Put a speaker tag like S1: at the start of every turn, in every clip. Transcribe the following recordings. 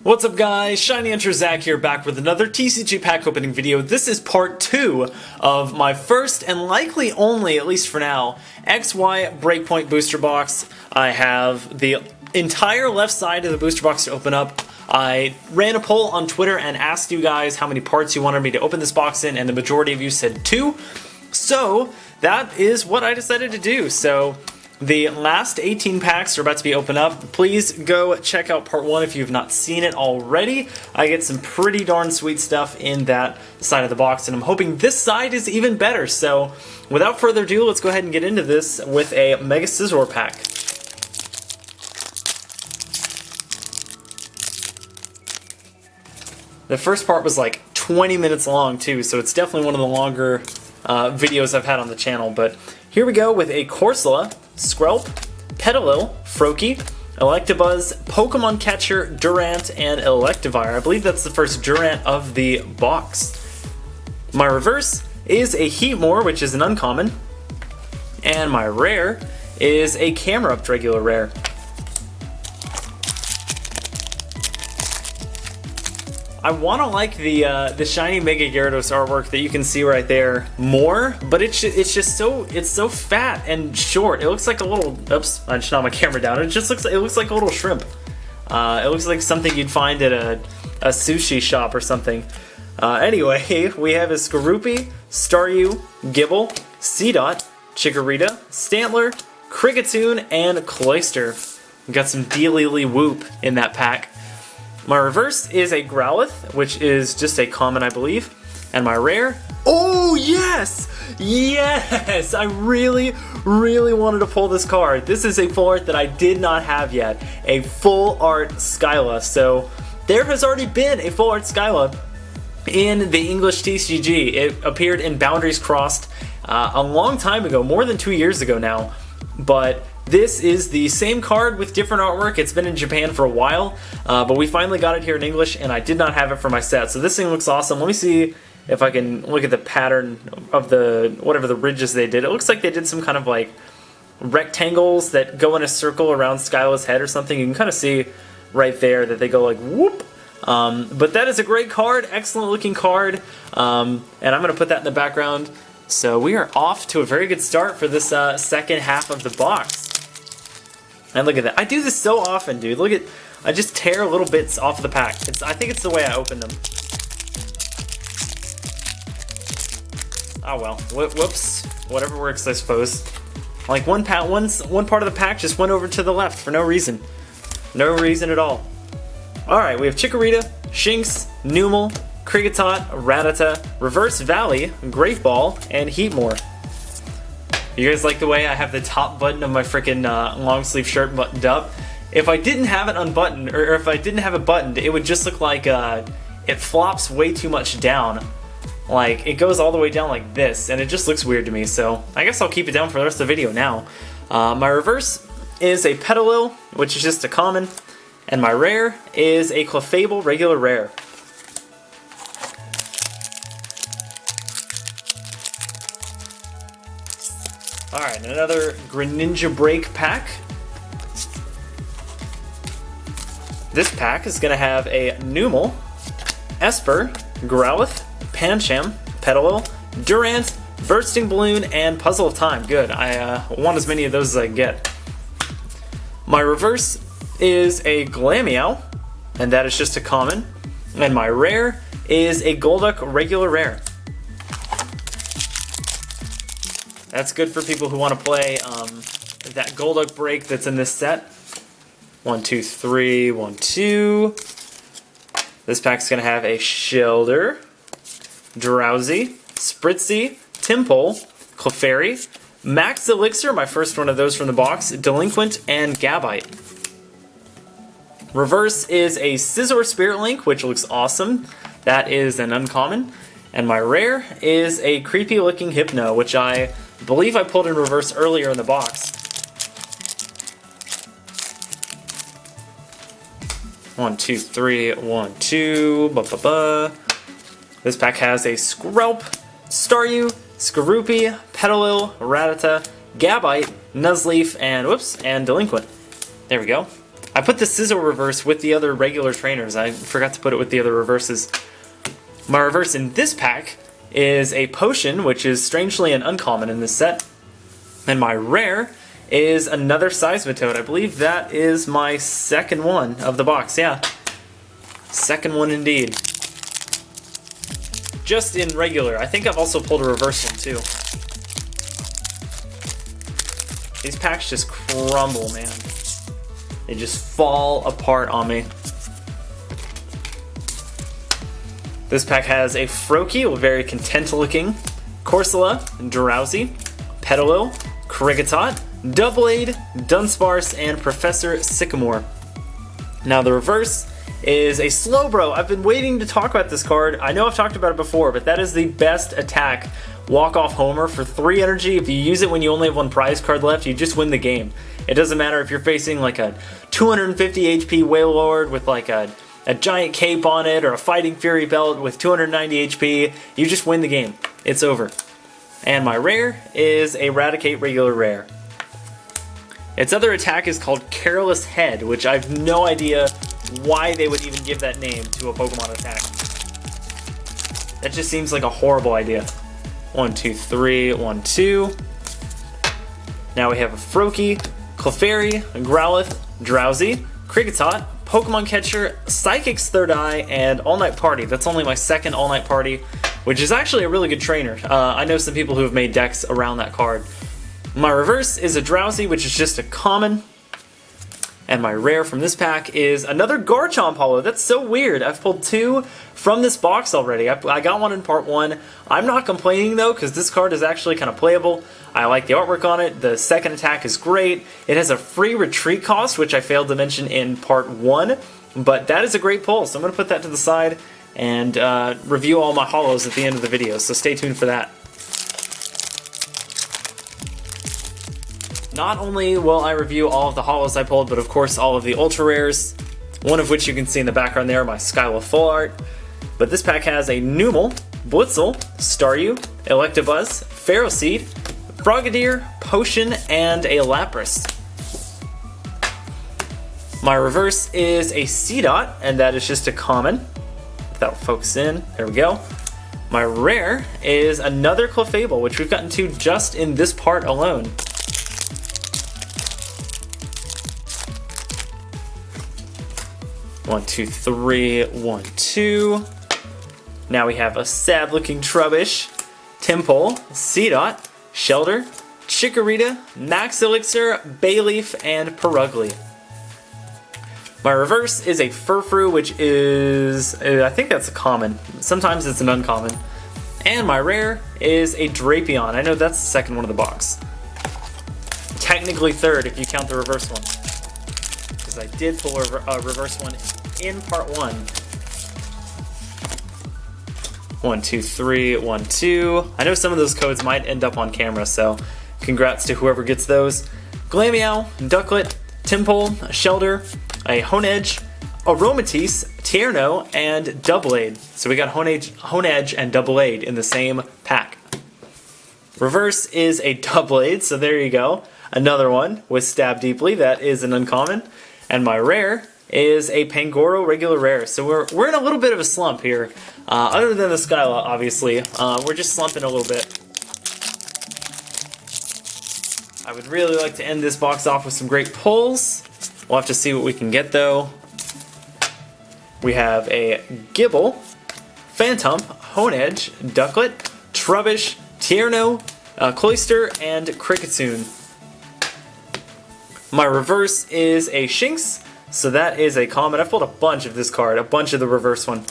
S1: What's up guys, shinyhunterzach here, back with another TCG pack opening video. This is part 2 of my first and likely only, at least for now, XY BreakPoint booster box. I have the entire left side of the booster box to open up. I ran a poll on Twitter and asked you guys how many parts you wanted me to open this box in, and the majority of you said 2. So that is what I decided to do. So the last 18 packs are about to be opened up. Please go check out part 1 if you've not seen it already. I get some pretty darn sweet stuff in that side of the box, and I'm hoping this side is even better. So without further ado, let's go ahead and get into this with a Mega Scizor pack. The first part was like 20 minutes long too, so it's definitely one of the longer videos I've had on the channel. But here we go with a Corsola, Skrelp, Petilil, Froakie, Electabuzz, Pokemon Catcher, Durant, and Electivire. I believe that's the first Durant of the box. My reverse is a Heatmore, which is an uncommon, and my rare is a Camerupt regular rare. I want to like the shiny Mega Gyarados artwork that you can see right there more, but it's just so fat and short. It looks like a little, oops, I just knocked my camera down. It looks like a little shrimp. It looks like something you'd find at a sushi shop or something. Anyway, we have a Skorupi, Staryu, Gibble, Seedot, Chikorita, Stantler, Kricketune, and Cloyster. We got some Dealily Whoop in that pack. My reverse is a Growlithe, which is just a common, I believe. And my rare, oh yes! Yes! I really wanted to pull this card. This is a full art that I did not have yet. A full art Skyla. So there has already been a full art Skyla in the English TCG. It appeared in Boundaries Crossed a long time ago, more than 2 years ago now. But this is the same card with different artwork. It's been in Japan for a while, but we finally got it here in English, and I did not have it for my set. So this thing looks awesome. Let me see if I can look at the pattern of the whatever the ridges they did. It looks like they did some kind of like rectangles that go in a circle around Skyla's head or something. You can kind of see right there that they go like whoop. But that is a great card, excellent looking card, and I'm going to put that in the background. So we are off to a very good start for this second half of the box. And look at that. I do this so often, dude. Look at, I just tear little bits off the pack. I think it's the way I open them. Oh well. Whoops. Whatever works, I suppose. Like one part of the pack just went over to the left for no reason. No reason at all. Alright, we have Chikorita, Shinx, Numel, Kricketot, Rattata, Reverse Valley, Great Ball, and Heatmore. You guys like the way I have the top button of my freaking long sleeve shirt buttoned up? If I didn't have it unbuttoned, or if I didn't have it buttoned, it would just look like it flops way too much down. Like, it goes all the way down like this, and it just looks weird to me, so I guess I'll keep it down for the rest of the video now. My reverse is a Petilil, which is just a common, and my rare is a Clefable regular rare. Alright, another Greninja Break pack. This pack is going to have a Numel, Esper, Growlithe, Pancham, Petilil, Durant, Bursting Balloon, and Puzzle of Time. Good, I want as many of those as I can get. My reverse is a Glameow, and that is just a common. And my rare is a Golduck regular rare. That's good for people who want to play that Golduck break that's in this set. 1, 2, 3, 1, 2. This pack's going to have a Shellder, Drowsy, Spritzee, Timpole, Clefairy, Max Elixir, my first one of those from the box, Delinquent, and Gabite. Reverse is a Scizor Spirit Link, which looks awesome. That is an uncommon. And my rare is a creepy looking Hypno, which I believe I pulled in reverse earlier in the box. 1, 2, 3, 1, 2, This pack has a Skrelp, Staryu, Skorupi, Petilil, Rattata, Gabite, Nuzleaf, and whoops, and Delinquent. There we go. I put the Scizor reverse with the other regular trainers. I forgot to put it with the other reverses. My reverse in this pack is a Potion, which is strangely an uncommon in this set. And my rare is another Seismitoad. I believe that is my second one of the box, yeah. Second one indeed. Just in regular. I think I've also pulled a reverse one too. These packs just crumble, man. They just fall apart on me. This pack has a Froakie, very content looking, Corsola, Drowsy, Petalil, Kricketot, Doublade, Dunsparce, and Professor Sycamore. Now the reverse is a Slowbro. I've been waiting to talk about this card. I know I've talked about it before, but that is the best attack. Walk-off homer for 3 energy. If you use it when you only have 1 prize card left, you just win the game. It doesn't matter if you're facing like a 250 HP Wailord with like a giant cape on it or a Fighting Fury belt with 290 HP. You just win the game. It's over. And my rare is a Raticate regular rare. Its other attack is called Careless Head, which I have no idea why they would even give that name to a Pokemon attack. That just seems like a horrible idea. 1, 2, 3, 1, 2. Now we have a Froakie, Clefairy, Growlithe, Drowsy, Kricketot, Pokemon Catcher, Psychic's Third Eye, and All Night Party. That's only my second All Night Party, which is actually a really good trainer. I know some people who have made decks around that card. My reverse is a Drowsy, which is just a common. And my rare from this pack is another Garchomp Holo. That's so weird. I've pulled 2 from this box already. I got one in part 1. I'm not complaining though, because this card is actually kind of playable. I like the artwork on it. The second attack is great. It has a free retreat cost, which I failed to mention in part 1. But that is a great pull, so I'm going to put that to the side and review all my holos at the end of the video. So stay tuned for that. Not only will I review all of the holos I pulled, but of course all of the ultra rares, one of which you can see in the background there, my Skyla full art. But this pack has a Numel, Blitzel, Staryu, Electabuzz, Ferroseed, Frogadier, Potion, and a Lapras. My reverse is a Seedot, and that is just a common. That'll focus in, there we go. My rare is another Clefable, which we've gotten 2 just in this part alone. One, two, three, 1, 2. Now we have a sad-looking Trubbish, Tympole, Seedot, Shelter, Chikorita, Max Elixir, Bayleaf, and Perugly. My reverse is a Furfrou, which is, I think that's a common. Sometimes it's an uncommon. And my rare is a Drapion. I know that's the second one of the box. Technically third if you count the reverse one. Because I did pull a reverse one in part 1. 1, 2, 3, 1, 2. I know some of those codes might end up on camera, so congrats to whoever gets those. Glameow, Ducklet, Tympole, Shelter, a Honedge, Aromatisse, Tierno, and Doublade. So we got Honedge and Doublade in the same pack. Reverse is a Doublade, so there you go. Another one with Stab Deeply, that is an uncommon. And my rare is a Pangoro regular rare. So we're in a little bit of a slump here. Other than the Skyla, obviously. We're just slumping a little bit. I would really like to end this box off with some great pulls. We'll have to see what we can get though. We have a Gibble, Phantom, Honedge, Ducklet, Trubbish, Tierno, Cloyster, and Kricketune. My reverse is a Shinx, so that is a common. I've pulled a bunch of this card, a bunch of the reverse one.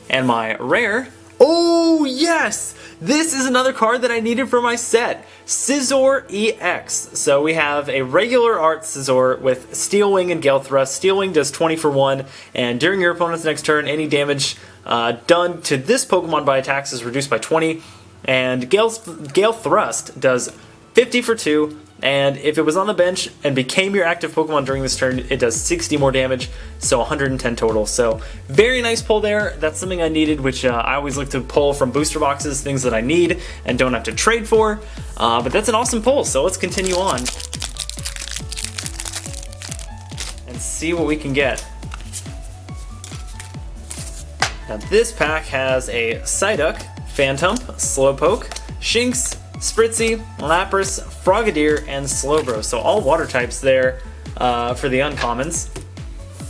S1: And my rare, oh yes! This is another card that I needed for my set, Scizor EX. So we have a regular art Scizor with Steel Wing and Gale Thrust. Steel Wing does 20 for 1, and during your opponent's next turn, any damage done to this Pokemon by attacks is reduced by 20, and Gale Thrust does 50 for 2, and if it was on the bench and became your active Pokemon during this turn, it does 60 more damage, so 110 total. So very nice pull there. That's something I needed, which I always look to pull from booster boxes, things that I need and don't have to trade for. But that's an awesome pull, so let's continue on and see see what we can get. Now this pack has a Psyduck, Phantump, Slowpoke, Shinx, Spritzy, Lapras, Frogadier, and Slowbro. So all water types there for the uncommons.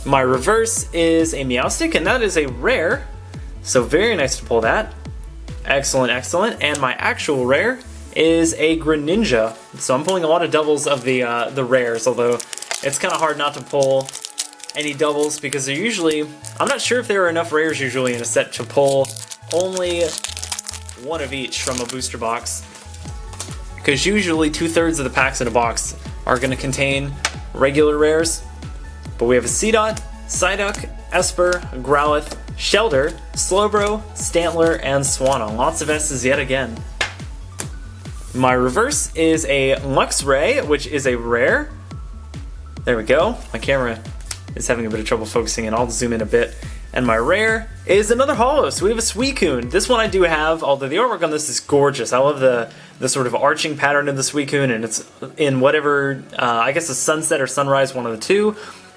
S1: My reverse is a Meowstic, and that is a rare. So very nice to pull that. Excellent, excellent. And my actual rare is a Greninja. So I'm pulling a lot of doubles of the rares, although it's kind of hard not to pull any doubles because they're usually, I'm not sure if there are enough rares usually in a set to pull only one of each from a booster box. Because usually 2/3 of the packs in a box are going to contain regular rares. But we have a Seedot, Psyduck, Esper, Growlithe, Shelter, Slowbro, Stantler, and Swanna. Lots of S's yet again. My reverse is a Luxray, which is a rare. There we go. My camera is having a bit of trouble focusing, and I'll zoom in a bit. And my rare is another holo, so we have a Suicune. This one I do have, although the artwork on this is gorgeous. I love the sort of arching pattern of the Suicune, and it's in whatever, I guess a sunset or sunrise, one of the two.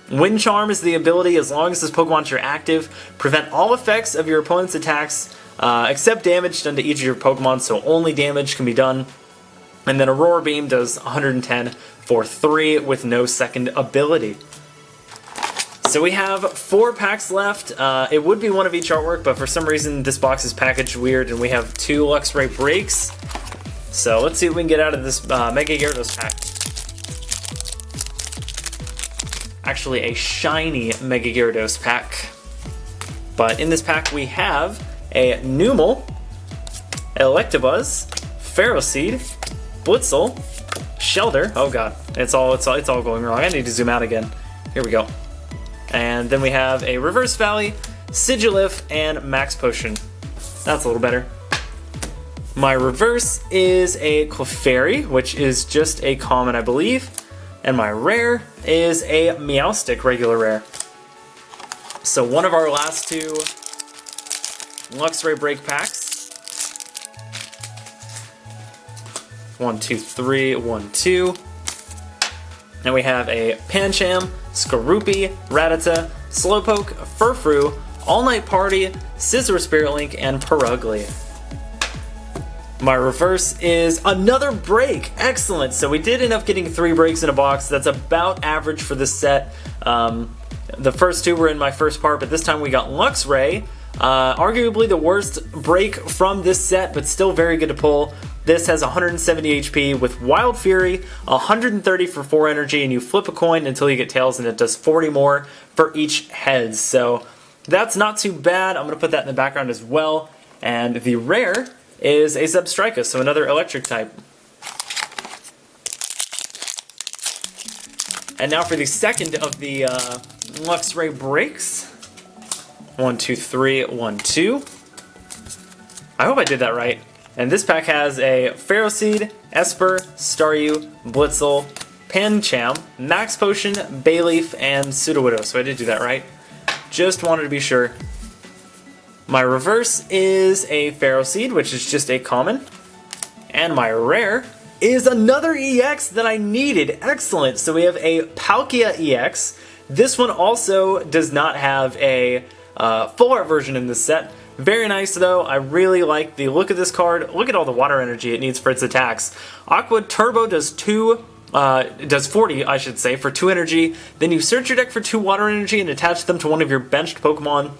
S1: Wind Charm is the ability, as long as this Pokemon's are active, prevent all effects of your opponent's attacks, except damage done to each of your Pokemon, so only damage can be done. And then Aurora Beam does 110 for 3 with no second ability. So we have 4 packs left. It would be one of each artwork, but for some reason this box is packaged weird, and we have 2 Luxray breaks. So let's see what we can get out of this Mega Gyarados pack. Actually, a shiny Mega Gyarados pack. But in this pack we have a Numel, Electabuzz, Ferroseed, Blitzel, Shelter. Oh god, it's all going wrong. I need to zoom out again. Here we go. And then we have a Reverse Valley, Sigilyph, and Max Potion. That's a little better. My reverse is a Clefairy, which is just a common, I believe. And my rare is a Meowstic, regular rare. So one of our last 2 Luxray break packs. 1, 2, 3, 1, 2. And we have a Pancham, Skorupi, Rattata, Slowpoke, Furfrou, All Night Party, Scizor Spirit Link, and Purugly. My reverse is another break. Excellent. So we did end up getting 3 breaks in a box. That's about average for this set. The first 2 were in my first part, but this time we got Luxray. Arguably the worst break from this set, but still very good to pull. This has 170 HP with Wild Fury, 130 for 4 energy, and you flip a coin until you get tails, and it does 40 more for each heads. So that's not too bad. I'm going to put that in the background as well. And the rare is a Zebstrika, so another electric type. And now for the second of the Luxray breaks. 1, 2, 3, 1, 2. I hope I did that right. And this pack has a Ferroseed, Esper, Staryu, Blitzel, Pancham, Max Potion, Bayleaf, and Sudowoodo. So I did do that right. Just wanted to be sure. My reverse is a Ferroseed, which is just a common. And my rare is another EX that I needed. Excellent. So we have a Palkia EX. This one also does not have a full art version in this set. Very nice though. I really like the look of this card. Look at all the water energy it needs for its attacks. Aqua Turbo does 40, I should say, for 2 energy. Then you search your deck for 2 water energy and attach them to one of your benched Pokemon.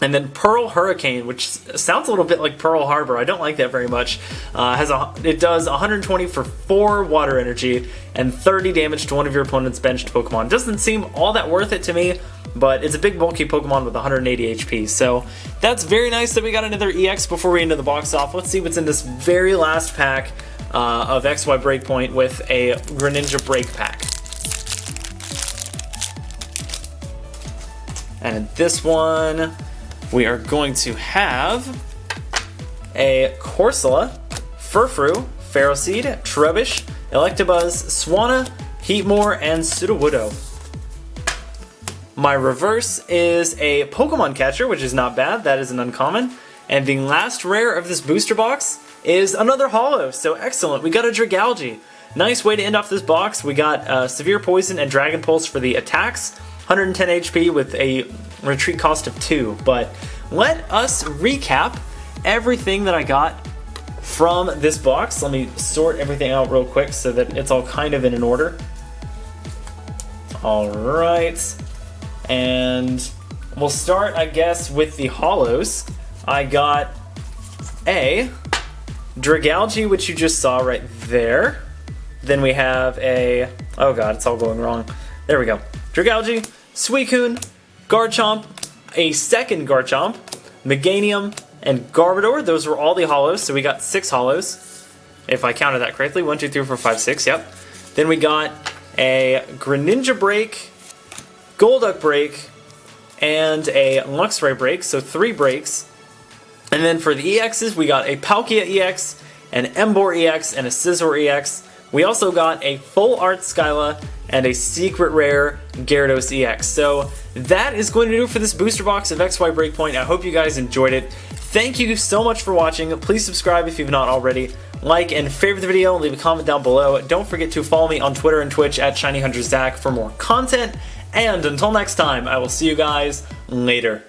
S1: And then Pearl Hurricane, which sounds a little bit like Pearl Harbor. I don't like that very much. It does 120 for 4 water energy and 30 damage to one of your opponent's benched Pokemon. Doesn't seem all that worth it to me, but it's a big bulky Pokemon with 180 HP. So that's very nice that we got another EX before we end the box off. Let's see what's in this very last pack of XY BreakPoint with a Greninja Break Pack. And this one, we are going to have a Corsola, Furfrou, Ferroseed, Trubbish, Electabuzz, Swanna, Heatmore, and Sudowoodo. My reverse is a Pokemon Catcher, which is not bad. That is an uncommon. And the last rare of this booster box is another holo. So excellent. We got a Dragalge. Nice way to end off this box. We got Severe Poison and Dragon Pulse for the attacks. 110 HP with a retreat cost of 2. But let us recap everything that I got from this box. Let me sort everything out real quick so that it's all kind of in an order. Alright, and we'll start, I guess, with the holos. I got a Dragalge, which you just saw right there. Then we have a, oh god, it's all going wrong. There we go. Dragalge, Suicune, Garchomp, a second Garchomp, Meganium, and Garbodor. Those were all the holos, so we got 6 holos, if I counted that correctly. 1, 2, 3, 4, 5, 6, yep. Then we got a Greninja Break, Golduck Break, and a Luxray Break, so 3 breaks. And then for the EXs, we got a Palkia EX, an Emboar EX, and a Scizor EX. We also got a Full Art Skyla and a Secret Rare Gyarados EX. So that is going to do it for this booster box of XY BreakPoint. I hope you guys enjoyed it. Thank you so much for watching. Please subscribe if you've not already. Like and favorite the video, leave a comment down below. Don't forget to follow me on Twitter and Twitch at shinyhunterzach for more content. And until next time, I will see you guys later.